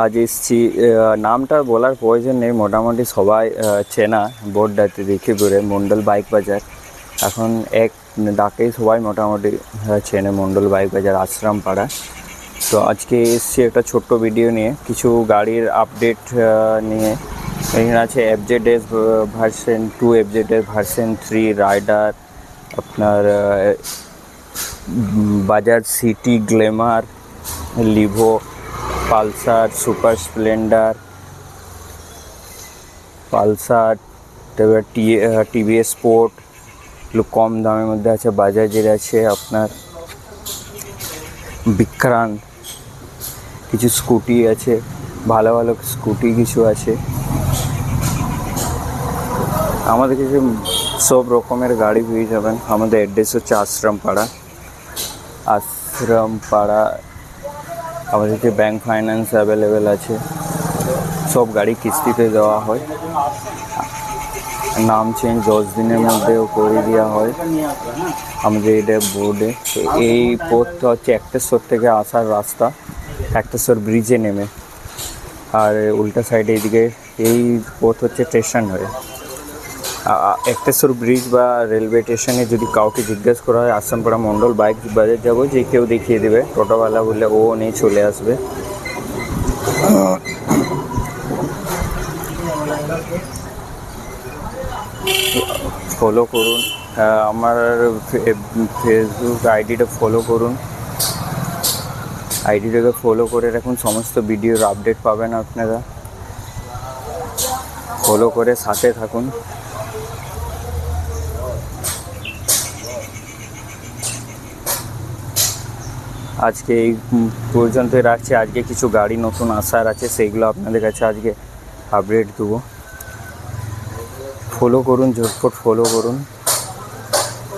আজ এসছি, নামটা বলার প্রয়োজন নেই, মোটামুটি সবাই চেনা বোর্ডটাতে দেখে পড়ে মণ্ডল বাইক বাজার। এখন এক ডাকেই সবাই মোটামুটি চেনে মণ্ডল বাইক বাজার আশ্রম পাড়া। তো আজকে এসছি একটা ছোট্ট ভিডিও নিয়ে, কিছু গাড়ির আপডেট নিয়ে। এখানে আছে FZS version 2, FZS version 3, Raider, আপনার Bajaj CT, glamour, Livo, Pulsar, super Splendor, Pulsar, তারপর টিভিএস স্পোর্ট, একটু কম দামের মধ্যে আছে বাজাজের আছে আপনার বিক্রান্ত, কিছু স্কুটি আছে, ভালো ভালো স্কুটি কিছু আছে। আমাদের কিছু সব রকমের গাড়ি পেয়ে যাবেন। আমাদের অ্যাড্রেস হচ্ছে আশ্রম পাড়া। আমাদের যে ব্যাংক ফাইন্যান্স অ্যাভেলেবেল আছে, সব গাড়ি কিস্তিতে দেওয়া হয়, নাম চেঞ্জ 10 দিনের মধ্যেও করে দেওয়া হয় আমাদের এটা বোর্ডে। তো এই পথটা হচ্ছে একটেশ্বর থেকে আসার রাস্তা, একটেশ্বর ব্রিজে নেমে, আর উল্টা সাইডে এইদিকে এই পথ হচ্ছে স্টেশন হয়ে। একটেশ্বর ব্রিজ বা রেলওয়ে স্টেশনে যদি কাউকে জিজ্ঞেস করা হয় আশ্রমপাড়া মণ্ডল বাইক বাজার যাবো, যে কেউ দেখিয়ে দেবে, টোটোওয়ালা বললে ও নিয়ে চলে আসবে। ফলো করুন আমার ফেসবুক আইডিটা, ফলো করুন আইডিটাকে, ফলো করে রাখুন, সমস্ত ভিডিওর আপডেট পাবেন আপনারা। ফলো করে সাথে থাকুন। আজকে এই পর্যন্তই রাখছি। আজকে কিছু গাড়ি নতুন আসার আছে, সেইগুলো আপনাদের কাছে আজকে আপডেট দেবো। ফলো করুন, ঝটফট ফলো করুন।